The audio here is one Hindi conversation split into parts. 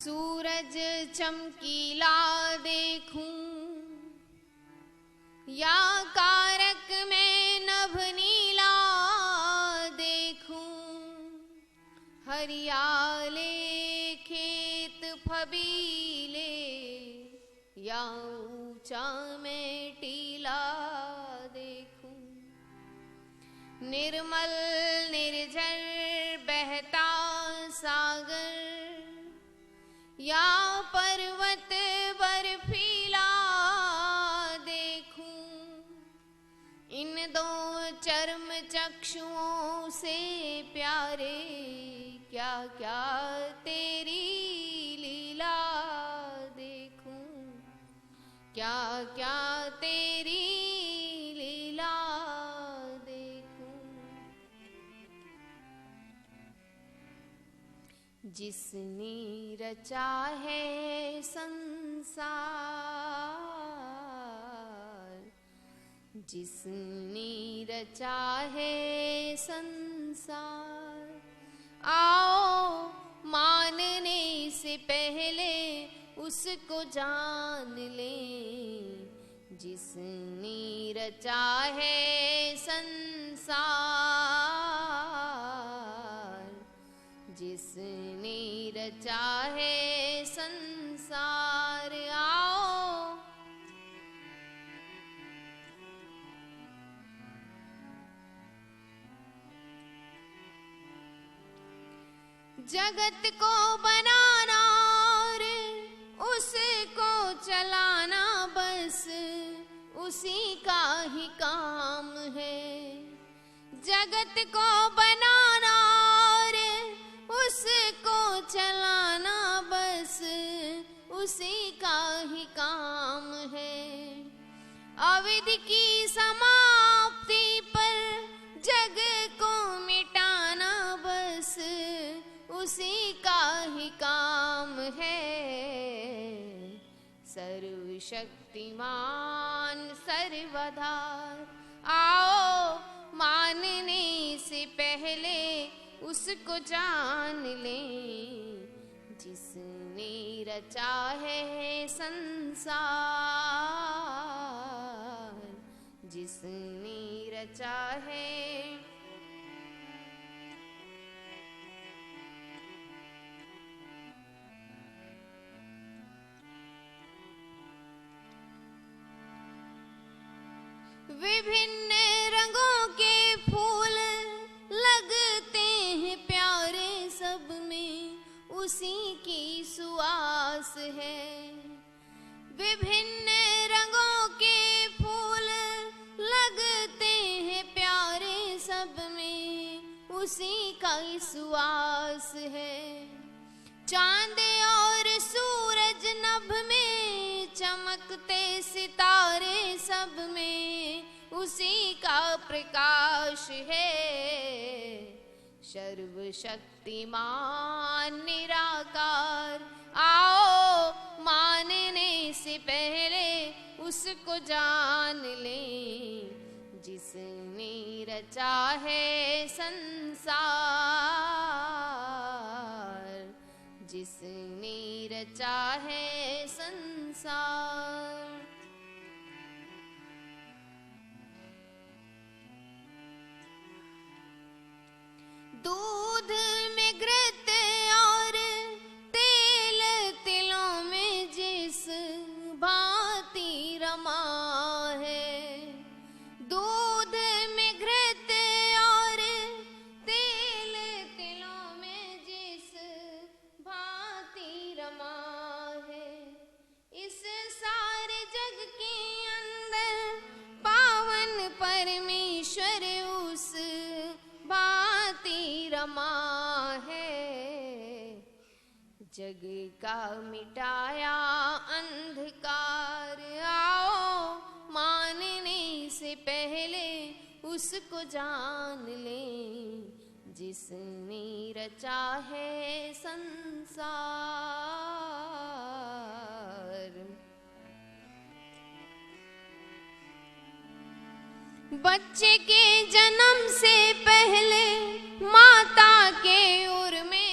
सूरज चमकीला देखूं या कारक में नभ नीला देखूं, हरियाले खेत फबीले या ऊंचा में टीला देखूं, निर्मल निर्जर बहता सागर या पर्वत बर्फीला देखूं, इन दो चर्म चक्षुओं से प्यारे क्या क्या तेरी लीला देखूं, क्या क्या तेरी लीला देखूं। जिसने रचा है संसार, जिसने रचा है संसार, आओ मानने से पहले उसको जान लें। जिसने रचा है संसार, जिसने रचा है संसार, आओ जगत को बनाना और उसको चलाना बस उसी का ही काम है। जगत को बनाना और उसको चलाना बस उसी का ही काम है। अविधि की समाप्ति पर जग को मिटाना बस उसी का ही काम है। सर्वशक्तिमान सर्वधार, आओ मानने से पहले उसको जान लें। जिसने रचा है संसार, जिसने रचा है विभिन्न रंगों के फूल लगते हैं प्यारे, सब में उसी की सुवास है। विभिन्न रंगों के फूल लगते हैं प्यारे, सब में उसी का ही सुवास है। चांद और सूरज नभ में चमकते सितारे, सब में उसी का प्रकाश है। सर्वशक्तिमान निराकार, आओ मानने से पहले उसको जान लें। जिसने रचा है संसार, जिसने रचा है संसार। दूध में घृत और तेल तिलों में जिस भांति रमा है। दूध में घृत और तेल तिलों में जिस भांति रमा है। इस सारे जग के अंदर पावन परमेश्वर उस भांति रमा है। जग का मिटाया अंधकार, आओ मानने से पहले उसको जान लें। जिसने रचा है संसार। बच्चे के जन्म से पहले माता के उर में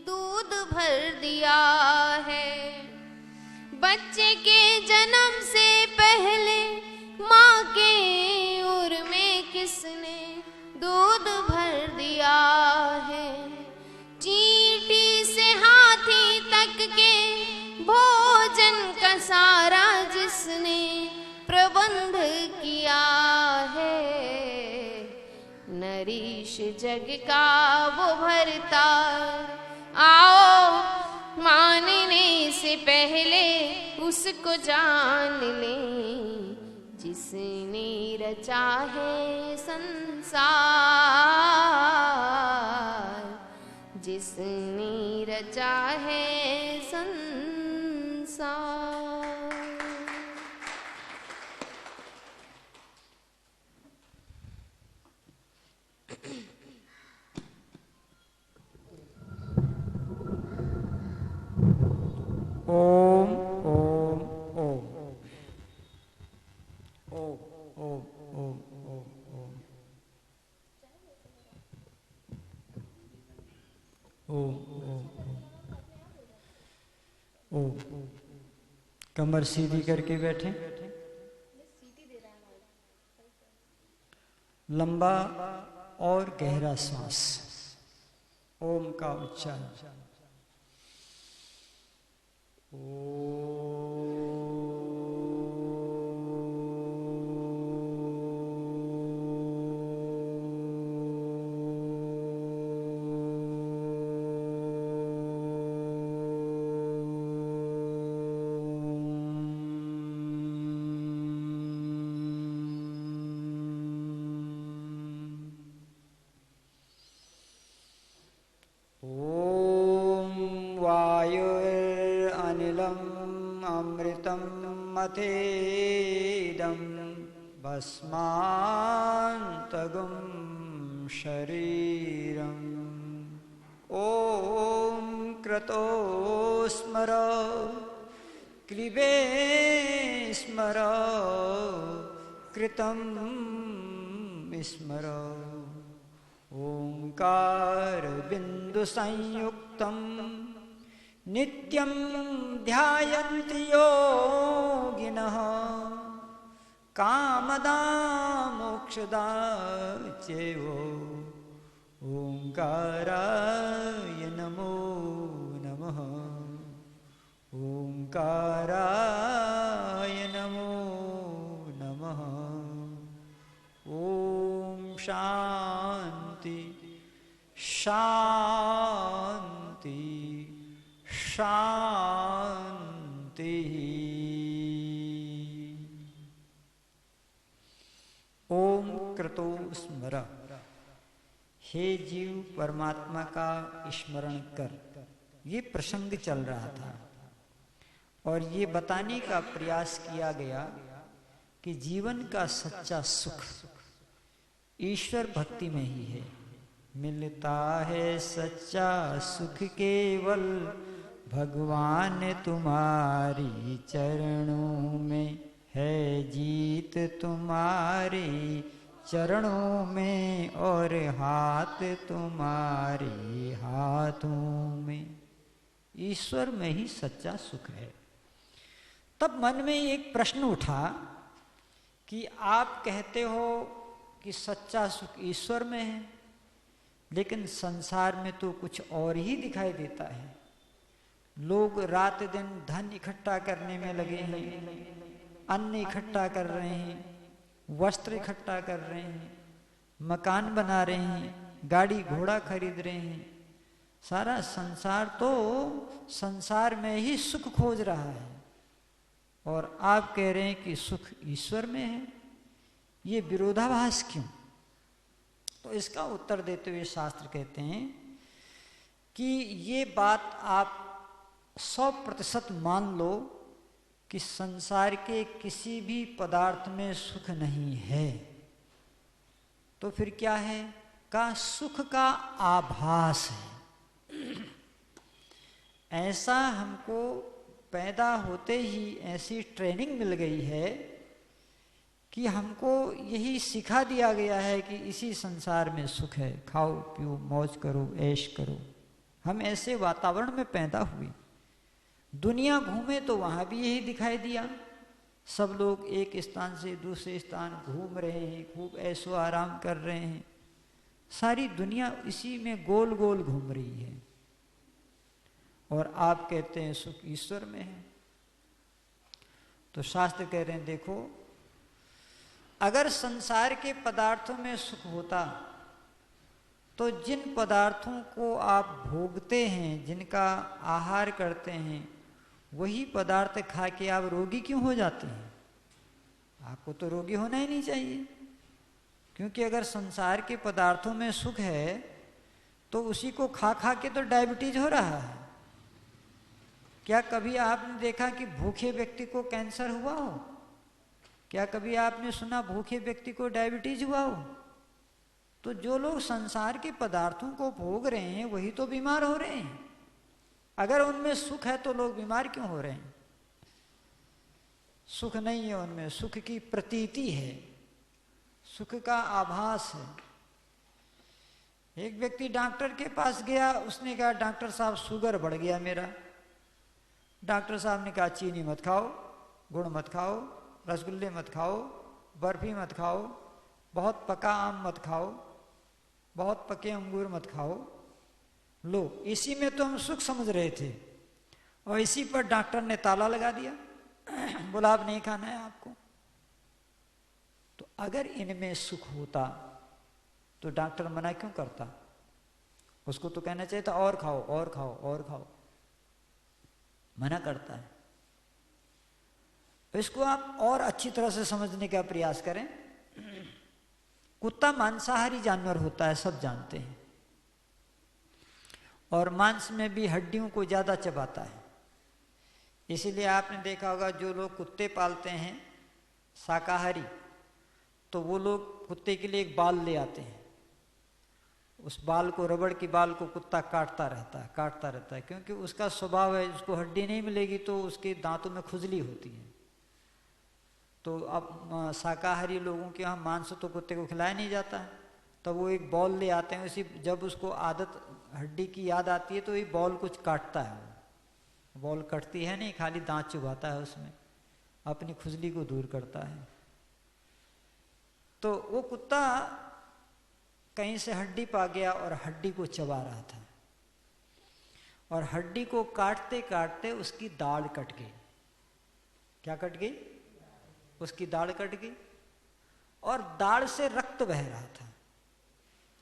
दूध भर दिया। दिया है। बच्चे के जन्म से पहले माँ के उर में किसने दूध भर दिया है। चींटी से हाथी तक के भोजन का सारा जिसने प्रबंध किया है। नरीश जग का वो भरता आओ मानने से पहले उसको जान लें जिसने रचा है संसार, जिसने रचा है संसार। ओम ओम ओम ओम ओम ओम ओम ओम ओम। कमर सीधी करके बैठे, लंबा और गहरा श्वास, ओम का उच्चारण। मथेदं भस्मान्तगं शरीरम्। ॐ क्रतो स्मर क्लिबे स्मर कृतं स्मर। ओंकार बिंदु संयुक्तं नित्यं ध्यायन्ति योगिनः कामदा मोक्षदा चैव। ओंकाराय नमो नमः। ओंकाराय नमो नमः। ओम शांति शांति शांति। ओम क्रतो स्मर। हे जीव परमात्मा का स्मरण कर। ये प्रसंग चल रहा था और ये बताने का प्रयास किया गया कि जीवन का सच्चा सुख ईश्वर भक्ति में ही है। मिलता है सच्चा सुख केवल भगवान तुम्हारी चरणों में है। जीत तुम्हारे चरणों में और हाथ तुम्हारे हाथों में। ईश्वर में ही सच्चा सुख है। तब मन में एक प्रश्न उठा कि आप कहते हो कि सच्चा सुख ईश्वर में है, लेकिन संसार में तो कुछ और ही दिखाई देता है। लोग रात दिन धन इकट्ठा करने में लगे हैं, अन्न इकट्ठा कर रहे हैं, वस्त्र इकट्ठा कर रहे हैं, मकान बना रहे हैं, गाड़ी घोड़ा खरीद रहे हैं। सारा संसार तो संसार में ही सुख खोज रहा है और आप कह रहे हैं कि सुख ईश्वर में है। ये विरोधाभास क्यों? तो इसका उत्तर देते हुए शास्त्र कहते हैं कि ये बात आप 100% मान लो कि संसार के किसी भी पदार्थ में सुख नहीं है। तो फिर क्या है? का सुख का आभास है। ऐसा हमको पैदा होते ही ऐसी ट्रेनिंग मिल गई है कि हमको यही सिखा दिया गया है कि इसी संसार में सुख है, खाओ पियो मौज करो ऐश करो। हम ऐसे वातावरण में पैदा हुए। दुनिया घूमे तो वहाँ भी यही दिखाई दिया, सब लोग एक स्थान से दूसरे स्थान घूम रहे हैं, खूब ऐशो आराम कर रहे हैं, सारी दुनिया इसी में गोल गोल घूम रही है। और आप कहते हैं सुख ईश्वर में है। तो शास्त्र कह रहे हैं देखो, अगर संसार के पदार्थों में सुख होता तो जिन पदार्थों को आप भोगते हैं, जिनका आहार करते हैं, वही पदार्थ खा के आप रोगी क्यों हो जाते हैं? आपको तो रोगी होना ही नहीं चाहिए, क्योंकि अगर संसार के पदार्थों में सुख है तो उसी को खा खा के तो डायबिटीज हो रहा है। क्या कभी आपने देखा कि भूखे व्यक्ति को कैंसर हुआ हो? क्या कभी आपने सुना भूखे व्यक्ति को डायबिटीज हुआ हो? तो जो लोग संसार के पदार्थों को भोग रहे हैं वही तो बीमार हो रहे हैं। अगर उनमें सुख है तो लोग बीमार क्यों हो रहे हैं? सुख नहीं है उनमें, सुख की प्रतीति है, सुख का आभास है। एक व्यक्ति डॉक्टर के पास गया, उसने कहा डॉक्टर साहब शुगर बढ़ गया मेरा। डॉक्टर साहब ने कहा चीनी मत खाओ, गुड़ मत खाओ, रसगुल्ले मत खाओ, बर्फी मत खाओ, बहुत पका आम मत खाओ, बहुत पके अंगूर मत खाओ। लो, इसी में तो हम सुख समझ रहे थे और इसी पर डॉक्टर ने ताला लगा दिया, बोला अब नहीं खाना है आपको। तो अगर इनमें सुख होता तो डॉक्टर मना क्यों करता? उसको तो कहना चाहिए था और खाओ और खाओ और खाओ, मना करता है। इसको आप और अच्छी तरह से समझने का प्रयास करें। कुत्ता मांसाहारी जानवर होता है, सब जानते हैं, और मांस में भी हड्डियों को ज़्यादा चबाता है। इसीलिए आपने देखा होगा जो लोग कुत्ते पालते हैं शाकाहारी, तो वो लोग कुत्ते के लिए एक बाल ले आते हैं, उस बाल को, रबड़ की बाल को कुत्ता काटता रहता है, क्योंकि उसका स्वभाव है, उसको हड्डी नहीं मिलेगी तो उसके दांतों में खुजली होती है। तो अब शाकाहारी लोगों के यहाँ मांस तो कुत्ते को खिलाया नहीं जाता है, तब वो एक बॉल ले आते हैं। उसी जब उसको आदत हड्डी की याद आती है तो ये बॉल कुछ काटता है, वो बॉल कटती है नहीं, खाली दांत चुभाता है उसमें, अपनी खुजली को दूर करता है। तो वो कुत्ता कहीं से हड्डी पा गया और हड्डी को चबा रहा था, और हड्डी को काटते काटते उसकी दाढ़ कट गई। क्या कट गई? उसकी दाढ़ कट गई, और दाढ़ से रक्त बह रहा था,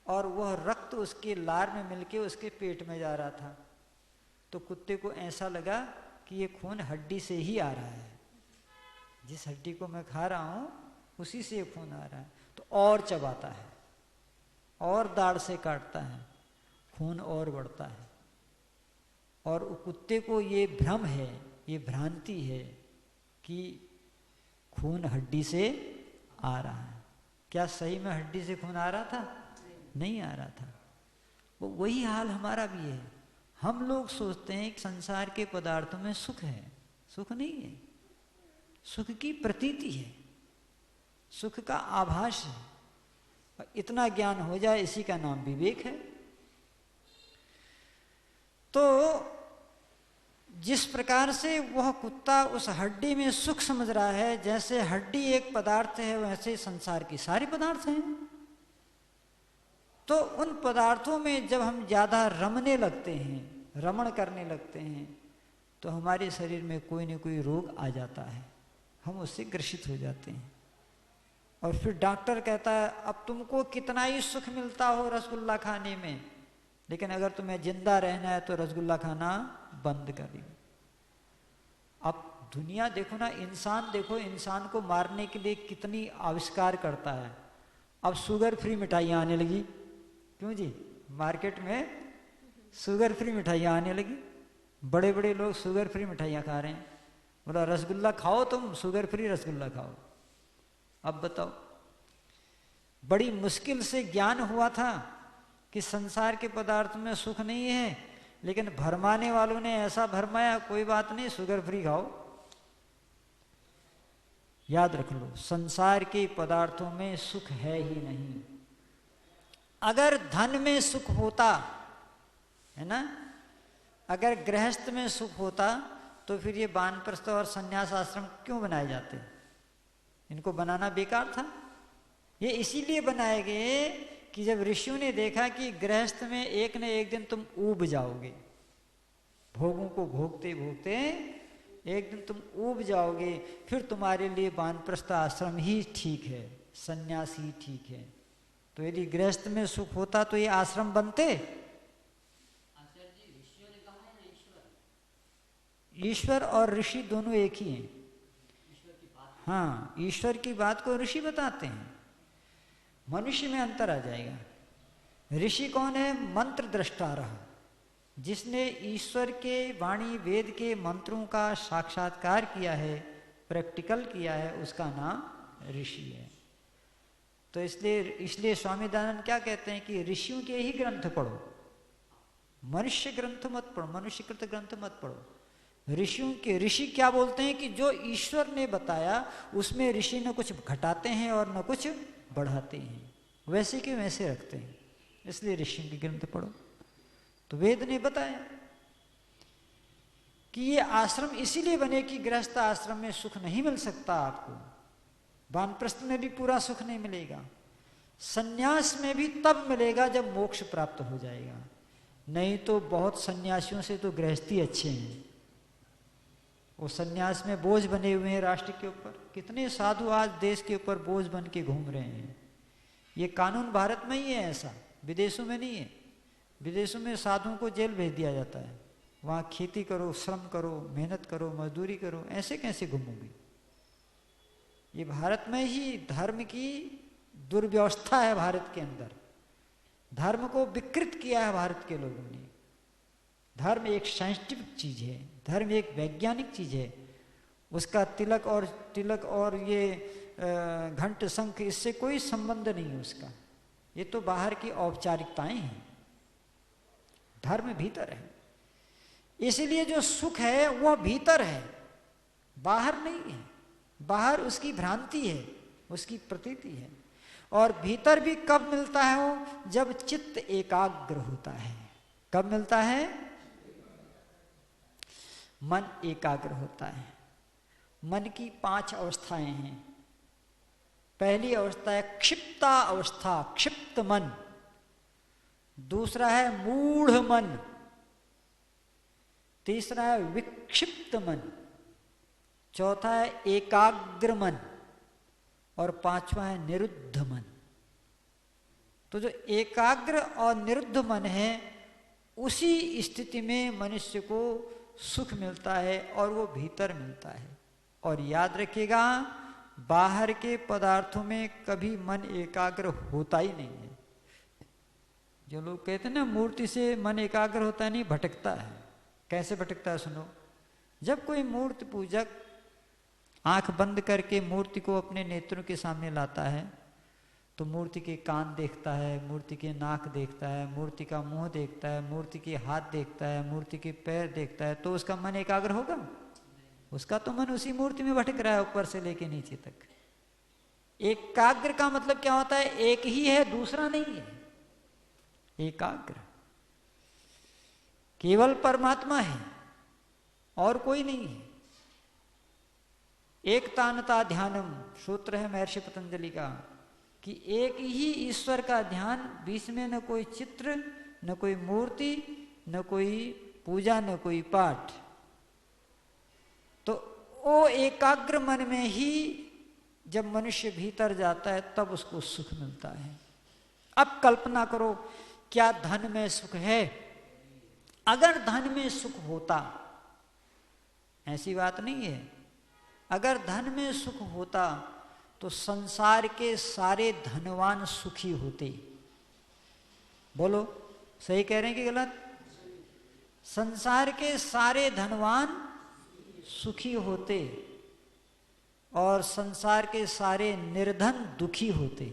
और वह रक्त उसके लार में मिलके उसके पेट में जा रहा था। तो कुत्ते को ऐसा लगा कि ये खून हड्डी से ही आ रहा है, जिस हड्डी को मैं खा रहा हूँ उसी से खून आ रहा है। तो और चबाता है और दाढ़ से काटता है, खून और बढ़ता है। और कुत्ते को ये भ्रम है, ये भ्रांति है कि खून हड्डी से आ रहा है। क्या सही में हड्डी से खून आ रहा था? नहीं आ रहा था। वो वही हाल हमारा भी है। हम लोग सोचते हैं कि संसार के पदार्थों में सुख है, सुख नहीं है, सुख की प्रतीति है, सुख का आभास है। इतना ज्ञान हो जाए, इसी का नाम विवेक है। तो जिस प्रकार से वह कुत्ता उस हड्डी में सुख समझ रहा है, जैसे हड्डी एक पदार्थ है, वैसे संसार की सारी पदार्थ हैं। तो उन पदार्थों में जब हम ज़्यादा रमने लगते हैं, रमण करने लगते हैं, तो हमारे शरीर में कोई न कोई रोग आ जाता है, हम उससे ग्रसित हो जाते हैं। और फिर डॉक्टर कहता है अब तुमको कितना ही सुख मिलता हो रसगुल्ला खाने में, लेकिन अगर तुम्हें जिंदा रहना है तो रसगुल्ला खाना बंद करिए। अब दुनिया देखो ना, इंसान देखो, इंसान को मारने के लिए कितनी आविष्कार करता है। अब शुगर फ्री मिठाइयाँ आने लगी, क्यों जी? मार्केट में शुगर फ्री मिठाइयाँ आने लगी, बड़े बड़े लोग शुगर फ्री मिठाइयाँ खा रहे हैं। बोला रसगुल्ला खाओ तुम, शुगर फ्री रसगुल्ला खाओ। अब बताओ, बड़ी मुश्किल से ज्ञान हुआ था कि संसार के पदार्थ में सुख नहीं है, लेकिन भरमाने वालों ने ऐसा भरमाया, कोई बात नहीं शुगर फ्री खाओ। याद रख लो, संसार के पदार्थों में सुख है ही नहीं। अगर धन में सुख होता है ना, अगर गृहस्थ में सुख होता तो फिर ये वानप्रस्थ और संन्यास आश्रम क्यों बनाए जाते? इनको बनाना बेकार था। ये इसीलिए बनाए गए कि जब ऋषियों ने देखा कि गृहस्थ में एक न एक दिन तुम ऊब जाओगे, भोगों को भोगते भोगते एक दिन तुम ऊब जाओगे, फिर तुम्हारे लिए वानप्रस्थ आश्रम ही ठीक है, संन्यास ही ठीक है। तो यदि गृहस्थ में सुख होता तो ये आश्रम बनते? ईश्वर और ऋषि दोनों एक ही हैं। हाँ, ईश्वर की बात को ऋषि बताते हैं, मनुष्य में अंतर आ जाएगा। ऋषि कौन है? मंत्र दृष्टा रहा, जिसने ईश्वर के वाणी वेद के मंत्रों का साक्षात्कार किया है, प्रैक्टिकल किया है, उसका नाम ऋषि है। तो इसलिए स्वामी दयानंद क्या कहते हैं कि ऋषियों के ही ग्रंथ पढ़ो, मनुष्य ग्रंथ मत पढ़ो, मनुष्यकृत ग्रंथ मत पढ़ो। ऋषियों के ऋषि क्या बोलते हैं कि जो ईश्वर ने बताया उसमें ऋषि न कुछ घटाते हैं और न कुछ बढ़ाते हैं, वैसे के वैसे रखते हैं, इसलिए ऋषियों के ग्रंथ पढ़ो। तो वेद ने बताया कि ये आश्रम इसीलिए बने कि गृहस्थ आश्रम में सुख नहीं मिल सकता आपको, वानप्रस्थ में भी पूरा सुख नहीं मिलेगा, सन्यास में भी तब मिलेगा जब मोक्ष प्राप्त हो जाएगा। नहीं तो बहुत सन्यासियों से तो गृहस्थी अच्छे हैं, वो सन्यास में बोझ बने हुए हैं राष्ट्र के ऊपर। कितने साधु आज देश के ऊपर बोझ बन के घूम रहे हैं। ये कानून भारत में ही है ऐसा, विदेशों में नहीं है। विदेशों में साधुओं को जेल भेज दिया जाता है, वहाँ खेती करो, श्रम करो, मेहनत करो, मजदूरी करो, ऐसे कैसे घूमोगे? ये भारत में ही धर्म की दुर्व्यवस्था है। भारत के अंदर धर्म को विकृत किया है भारत के लोगों ने। धर्म एक साइंटिफिक चीज है, धर्म एक वैज्ञानिक चीज है। उसका तिलक और ये घंट शंख इससे कोई संबंध नहीं है उसका। ये तो बाहर की औपचारिकताएं हैं, धर्म भीतर है। इसलिए जो सुख है वह भीतर है, बाहर नहीं है। बाहर उसकी भ्रांति है, उसकी प्रतीति है। और भीतर भी कब मिलता है वो? जब चित्त एकाग्र होता है। कब मिलता है? मन एकाग्र होता है। मन की 5 अवस्थाएं हैं। पहली अवस्था है क्षिप्ता अवस्था, क्षिप्त मन। दूसरा है मूढ़ मन। तीसरा है विक्षिप्त मन। चौथा है एकाग्र मन। और 5वां है निरुद्ध मन। तो जो एकाग्र और निरुद्ध मन है, उसी स्थिति में मनुष्य को सुख मिलता है और वो भीतर मिलता है। और याद रखिएगा, बाहर के पदार्थों में कभी मन एकाग्र होता ही नहीं है। जो लोग कहते हैं ना मूर्ति से मन एकाग्र होता है, नहीं, भटकता है। कैसे भटकता है सुनो। जब कोई मूर्ति पूजक आंख बंद करके मूर्ति को अपने नेत्रों के सामने लाता है, तो मूर्ति के कान देखता है, मूर्ति के नाक देखता है, मूर्ति का मुंह देखता है, मूर्ति के हाथ देखता है, मूर्ति के पैर देखता है, तो उसका मन एकाग्र होगा? उसका तो मन उसी मूर्ति में भटक रहा है, ऊपर से लेके नीचे तक। एकाग्र का मतलब क्या होता है? एक ही है, दूसरा नहीं है। एकाग्र केवल परमात्मा है और कोई नहीं है। एकतानता ध्यानम सूत्र है महर्षि पतंजलि का, कि एक ही ईश्वर का ध्यान, बीच में न कोई चित्र, न कोई मूर्ति, न कोई पूजा, न कोई पाठ। तो वो एकाग्र मन में ही जब मनुष्य भीतर जाता है तब उसको सुख मिलता है। अब कल्पना करो, क्या धन में सुख है? अगर धन में सुख होता, ऐसी बात नहीं है, अगर धन में सुख होता तो संसार के सारे धनवान सुखी होते। बोलो, सही कह रहे हैं कि गलत? संसार के सारे धनवान सुखी होते और संसार के सारे निर्धन दुखी होते।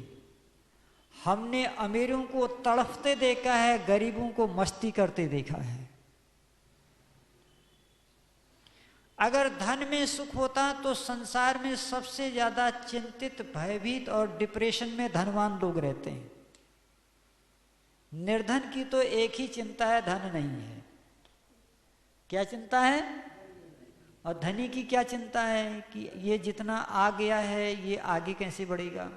हमने अमीरों को तड़फते देखा है, गरीबों को मस्ती करते देखा है। अगर धन में सुख होता तो संसार में सबसे ज्यादा चिंतित, भयभीत और डिप्रेशन में धनवान लोग रहते हैं। निर्धन की तो एक ही चिंता है, धन नहीं है। क्या चिंता है? और धनी की क्या चिंता है कि ये जितना आ गया है ये आगे कैसे बढ़ेगा।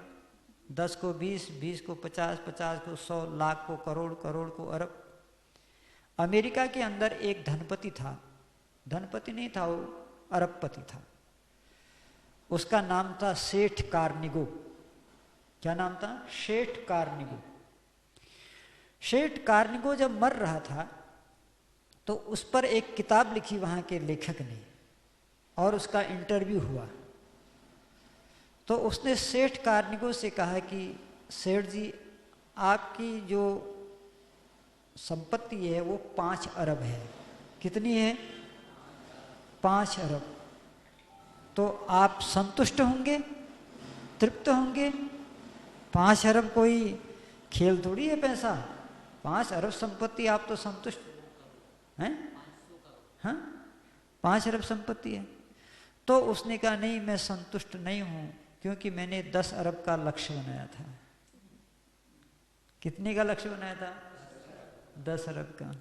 10 को 20, 20 को 50, 50 को 100, लाख को करोड़, करोड़ को अरब। अमेरिका के अंदर एक धनपति था, धनपति नहीं था वो, अरबपति था। उसका नाम था सेठ कार्निगो। क्या नाम था? सेठ कार्निगो। सेठ कार्निगो जब मर रहा था तो उस पर एक किताब लिखी वहाँ के लेखक ने, और उसका इंटरव्यू हुआ। तो उसने सेठ कार्निगो से कहा कि सेठ जी, आपकी जो संपत्ति है वो 5 अरब है। कितनी है? 5 अरब। तो आप संतुष्ट होंगे, तृप्त होंगे? 5 अरब कोई खेल थोड़ी है पैसा। 5 अरब संपत्ति, आप तो संतुष्ट हैं? हाँ, 5 अरब संपत्ति है। तो उसने कहा नहीं, मैं संतुष्ट नहीं हूं, क्योंकि मैंने 10 अरब का लक्ष्य बनाया था। कितने का लक्ष्य बनाया था? 10 अरब का।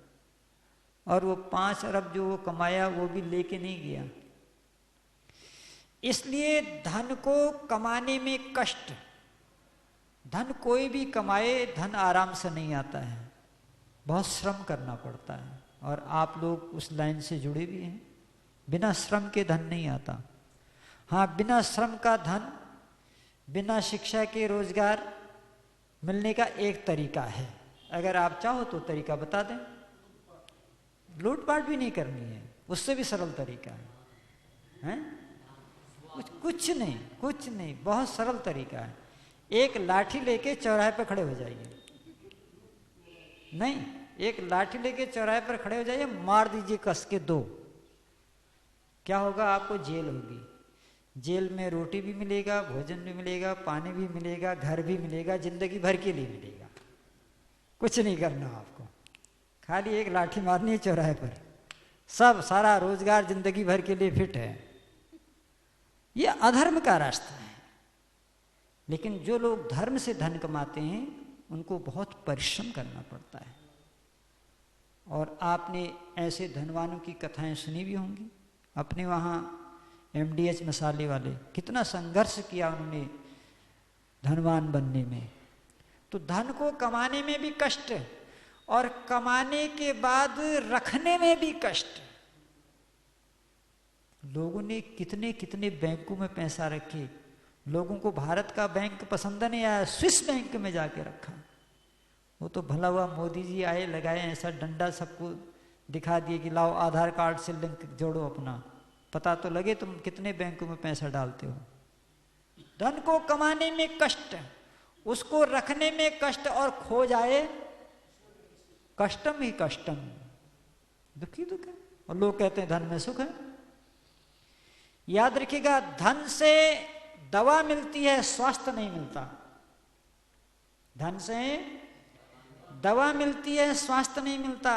और वो 5 अरब जो वो कमाया वो भी लेके नहीं गया। इसलिए धन को कमाने में कष्ट, धन कोई भी कमाए, धन आराम से नहीं आता है, बहुत श्रम करना पड़ता है। और आप लोग उस लाइन से जुड़े भी हैं। बिना श्रम के धन नहीं आता। हाँ, बिना श्रम का धन, बिना शिक्षा के रोजगार मिलने का एक तरीका है। अगर आप चाहो तो तरीका बता दें। लूटपाट भी नहीं करनी है, उससे भी सरल तरीका है, हैं? कुछ नहीं, बहुत सरल तरीका है। एक लाठी लेके चौराहे पर खड़े हो जाइए। नहीं, एक लाठी लेके चौराहे पर खड़े हो जाइए, मार दीजिए कस के 2। क्या होगा? आपको जेल होगी। जेल में रोटी भी मिलेगा, भोजन भी मिलेगा, पानी भी मिलेगा, घर भी मिलेगा, जिंदगी भर के लिए मिलेगा। कुछ नहीं करना आपको, खाली एक लाठी मारनी है चौराहे पर, सब सारा रोजगार जिंदगी भर के लिए फिट है। ये अधर्म का रास्ता है। लेकिन जो लोग धर्म से धन कमाते हैं उनको बहुत परिश्रम करना पड़ता है। और आपने ऐसे धनवानों की कथाएं सुनी भी होंगी। अपने वहाँ MDH मसाले वाले कितना संघर्ष किया उन्होंने धनवान बनने में। तो धन को कमाने में भी कष्ट, और कमाने के बाद रखने में भी कष्ट। लोगों ने कितने कितने बैंकों में पैसा रखे। लोगों को भारत का बैंक पसंद नहीं आया, स्विस बैंक में जाके रखा। वो तो भला हुआ मोदी जी आए, लगाए ऐसा डंडा, सबको दिखा दिए कि लाओ आधार कार्ड से लिंक जोड़ो अपना, पता तो लगे तुम कितने बैंकों में पैसा डालते हो। धन को कमाने में कष्ट, उसको रखने में कष्ट, और खो जाए कष्टम ही कष्टम, दुखी दुख है। और लोग कहते हैं धन में सुख है। याद रखिएगा, धन से दवा मिलती है, स्वास्थ्य नहीं मिलता। धन से दवा मिलती है, स्वास्थ्य नहीं मिलता।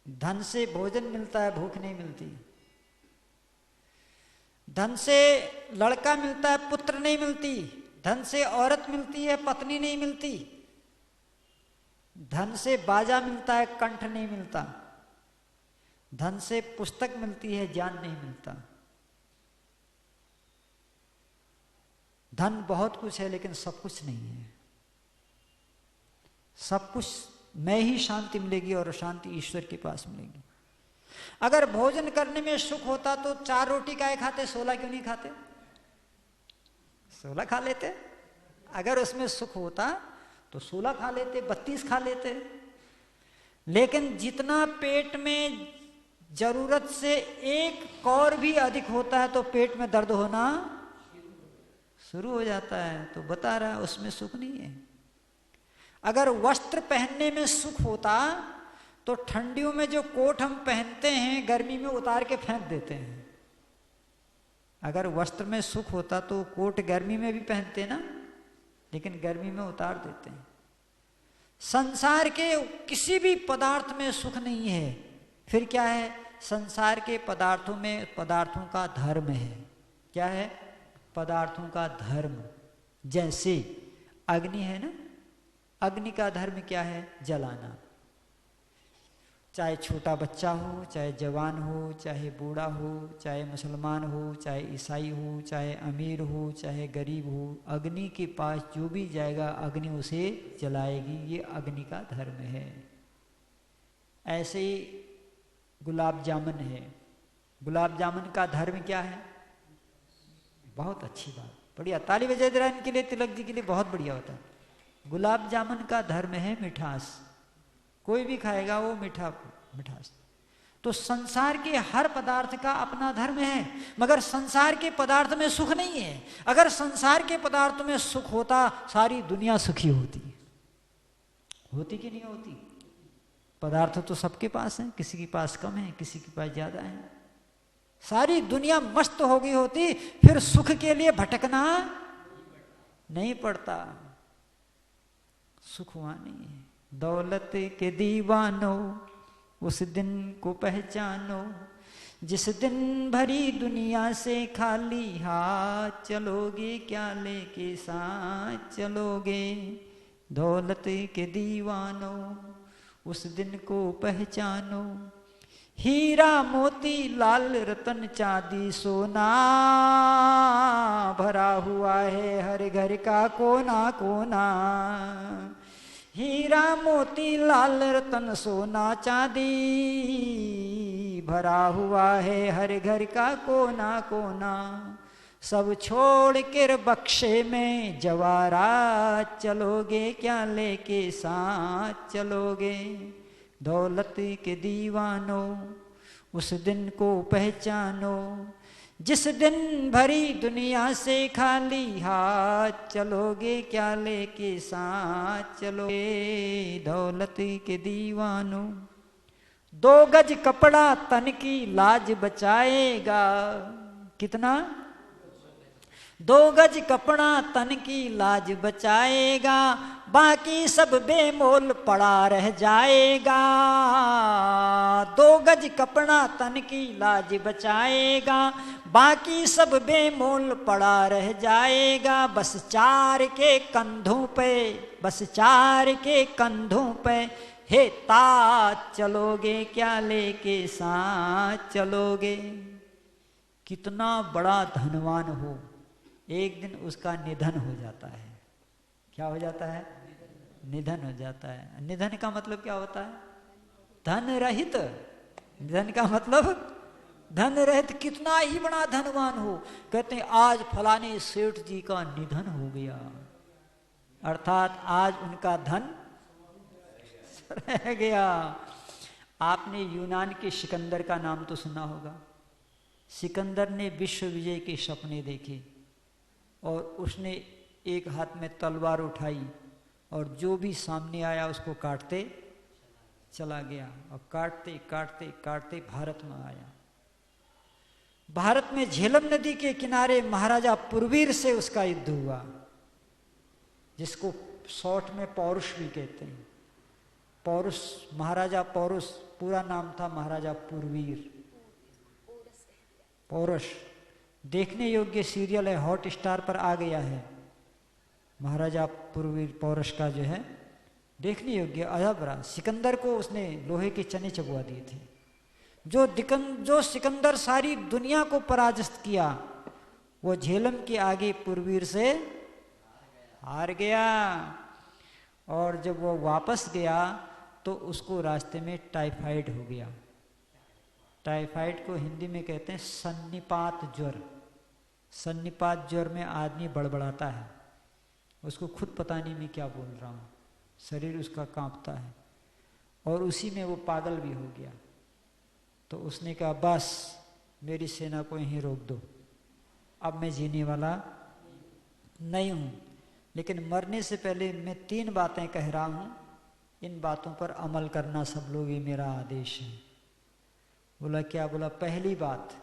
धन से भोजन मिलता है, भूख नहीं मिलती। धन से लड़का मिलता है, पुत्र नहीं मिलती। धन से औरत मिलती है, पत्नी नहीं मिलती। धन से बाजा मिलता है, कंठ नहीं मिलता। धन से पुस्तक मिलती है, ज्ञान नहीं मिलता। धन बहुत कुछ है लेकिन सब कुछ नहीं है। सब कुछ में ही शांति मिलेगी, और शांति ईश्वर के पास मिलेगी। अगर भोजन करने में सुख होता तो 4 रोटी काहे खाते, 16 क्यों नहीं खाते? 16 खा लेते। अगर उसमें सुख होता तो 16 खा लेते, 32 खा लेते। लेकिन जितना पेट में जरूरत से 1 कौर भी अधिक होता है तो पेट में दर्द होना शुरू हो जाता है। तो बता रहा है उसमें सुख नहीं है। अगर वस्त्र पहनने में सुख होता तो ठंडियों में जो कोट हम पहनते हैं गर्मी में उतार के फेंक देते हैं। अगर वस्त्र में सुख होता तो कोट गर्मी में भी पहनते ना, लेकिन गर्मी में उतार देते हैं। संसार के किसी भी पदार्थ में सुख नहीं है। फिर क्या है? संसार के पदार्थों में पदार्थों का धर्म है। क्या है? पदार्थों का धर्म। जैसे अग्नि है ना, अग्नि का धर्म क्या है? जलाना। चाहे छोटा बच्चा हो, चाहे जवान हो, चाहे बूढ़ा हो, चाहे मुसलमान हो, चाहे ईसाई हो, चाहे अमीर हो, चाहे गरीब हो, अग्नि के पास जो भी जाएगा अग्नि उसे जलाएगी। ये अग्नि का धर्म है। ऐसे ही गुलाब जामुन है। गुलाब जामुन का धर्म क्या है? बहुत अच्छी बात, बढ़िया, ताली बजाए जरा इनके लिए, तिलक जी के लिए, बहुत बढ़िया होता है। गुलाब जामुन का धर्म है मिठास। कोई भी खाएगा वो मिठास। तो संसार के हर पदार्थ का अपना धर्म है, मगर संसार के पदार्थ में सुख नहीं है। अगर संसार के पदार्थ में सुख होता सारी दुनिया सुखी होती। होती कि नहीं होती? पदार्थ तो सबके पास है, किसी के पास कम है, किसी के पास ज्यादा है। सारी दुनिया मस्त हो गई होती, फिर सुख के लिए भटकना नहीं पड़ता। सुख हुआ नहीं है। दौलत के दीवानो उस दिन को पहचानो, जिस दिन भरी दुनिया से खाली हाथ चलोगे, क्या लेके साथ चलोगे। दौलत के दीवानो उस दिन को पहचानो, हीरा मोती लाल रतन चांदी सोना, भरा हुआ है हर घर का कोना कोना। हीरा मोती लाल रतन सोना चांदी, भरा हुआ है हर घर का कोना कोना। सब छोड़ कर बक्से में जवाहरात चलोगे, क्या लेके साथ चलोगे। दौलत के दीवानो उस दिन को पहचानो, जिस दिन भरी दुनिया से खाली हाथ चलोगे, क्या लेके साथ चलोगे। दौलत के दीवानो 2 गज कपड़ा तन की लाज बचाएगा। कितना? 2 गज कपड़ा तन की लाज बचाएगा, बाकी सब बेमोल पड़ा रह जाएगा। 2 गज कपड़ा तन की लाज बचाएगा, बाकी सब बेमोल पड़ा रह जाएगा। बस 4 के कंधों पे, बस 4 के कंधों पे हे ताज चलोगे, क्या लेके साथ चलोगे। कितना बड़ा धनवान हो, एक दिन उसका निधन हो जाता है। क्या हो जाता है? निधन हो जाता है। निधन का मतलब क्या होता है? धन रहित। निधन का मतलब धन रहित। कितना ही बड़ा धनवान हो, कहते हैं आज फलाने सेठ जी का निधन हो गया, अर्थात आज उनका धन रह गया। आपने यूनान के सिकंदर का नाम तो सुना होगा। सिकंदर ने विश्व विजय के सपने देखे और उसने एक हाथ में तलवार उठाई और जो भी सामने आया उसको काटते चला गया, और काटते काटते काटते भारत में आया। भारत में झेलम नदी के किनारे महाराजा पुरवीर से उसका युद्ध हुआ, जिसको शॉर्ट में पौरुष भी कहते हैं। पौरुष, महाराजा पौरुष, पूरा नाम था महाराजा पुरवीर। पौरुष देखने योग्य सीरियल है, हॉट स्टार पर आ गया है। महाराजा पुरवीर पौरुष का जो है देखने योग्य अजबरा। सिकंदर को उसने लोहे के चने चबवा दिए थे। जो सिकंदर सारी दुनिया को पराजित किया, वो झेलम के आगे पुरवीर से हार गया। और जब वो वापस गया तो उसको रास्ते में टाइफाइड हो गया। टाइफाइड को हिंदी में कहते हैं सन्निपात ज्वर। सन्निपात ज्वर में आदमी बड़बड़ाता है, उसको खुद पता नहीं मैं क्या बोल रहा हूँ, शरीर उसका कांपता है, और उसी में वो पागल भी हो गया। तो उसने कहा बस मेरी सेना को यहीं रोक दो, अब मैं जीने वाला नहीं हूँ। लेकिन मरने से पहले मैं 3 बातें कह रहा हूँ, इन बातों पर अमल करना सब लोग, ये मेरा आदेश है। बोला क्या? बोला पहली बात,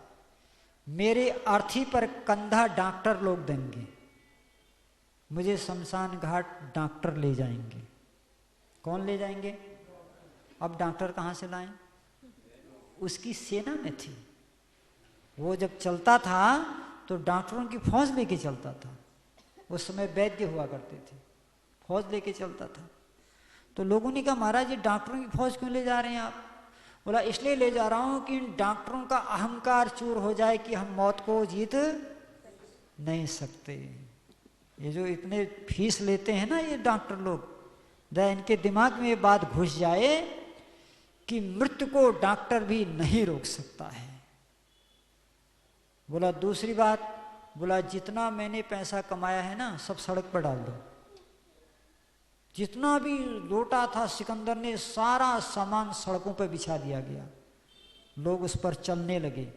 मेरे अर्थी पर कंधा डॉक्टर लोग देंगे, मुझे शमशान घाट डॉक्टर ले जाएंगे। कौन ले जाएंगे? अब डॉक्टर कहाँ से लाएं? उसकी सेना में थी। वो जब चलता था तो डॉक्टरों की फौज लेके चलता था। उस समय वैद्य हुआ करते थे, फौज लेके चलता था। तो लोगों ने कहा महाराज ये डॉक्टरों की फौज क्यों ले जा रहे हैं आप? बोला इसलिए ले जा रहा हूं कि इन डॉक्टरों का अहंकार चूर हो जाए कि हम मौत को जीत नहीं सकते। ये जो इतने फीस लेते हैं ना ये डॉक्टर लोग, इनके दिमाग में ये बात घुस जाए कि मृत्यु को डॉक्टर भी नहीं रोक सकता है। बोला दूसरी बात, बोला जितना मैंने पैसा कमाया है ना सब सड़क पर डाल दो। जितना भी लौटा था सिकंदर ने सारा सामान सड़कों पर बिछा दिया गया, लोग उस पर चलने लगे।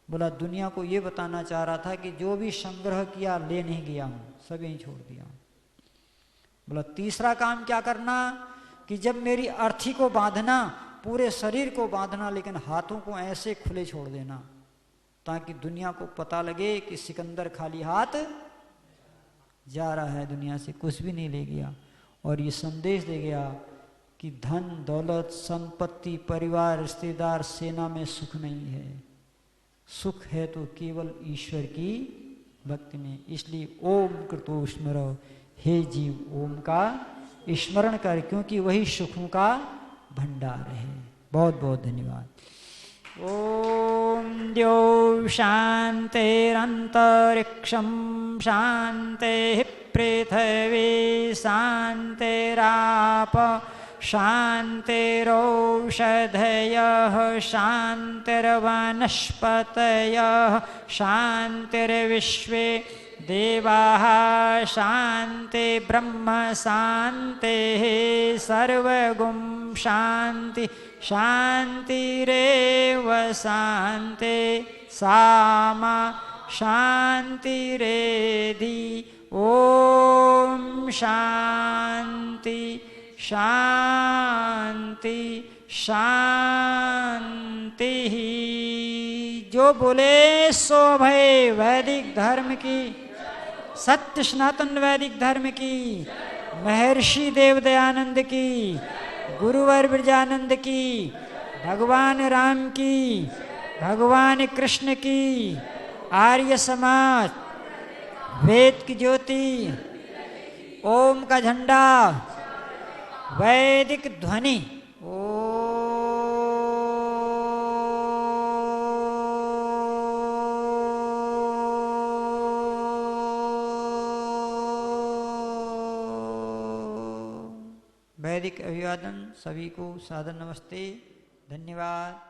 बोला दुनिया को ये बताना चाह रहा था कि जो भी संग्रह किया ले नहीं गया हूं, सब यहीं छोड़ दिया। बोला तीसरा काम क्या करना कि जब मेरी अर्थी को बांधना, पूरे शरीर को बांधना, लेकिन हाथों को ऐसे खुले छोड़ देना ताकि दुनिया को पता लगे कि सिकंदर खाली हाथ जा रहा है, दुनिया से कुछ भी नहीं ले गया। और ये संदेश दे गया कि धन दौलत संपत्ति परिवार रिश्तेदार सेना में सुख नहीं है, सुख है तो केवल ईश्वर की भक्ति में। इसलिए ओम कृतो स्मरो, हे जीव ओम का स्मरण कर, क्योंकि वही सुखों का भंडार है। बहुत बहुत धन्यवाद। ओम द्यौ शांतिरंतरिक्षं शांति पृथ्वी शांतिराप शांतिरौषधयः शांतिर्वनस्पतयः शांतिर्विश्वे देवाः शांति ब्रह्म शांतिः सर्वगुं शांति शांतिरेव शांति सामा शांतिरेधि। ओम शांति शांति शांति। जो बोले सो भय वैदिक धर्म की, सत्य सनातन वैदिक धर्म की, महर्षि देवदयानंद की, गुरुवर ब्रजानंद की, भगवान राम की, भगवान कृष्ण की, आर्य समाज, वेद की ज्योति, ओम का झंडा, वैदिक ध्वनि। वैदिक अभिवादन सभी को, सादर नमस्ते, धन्यवाद।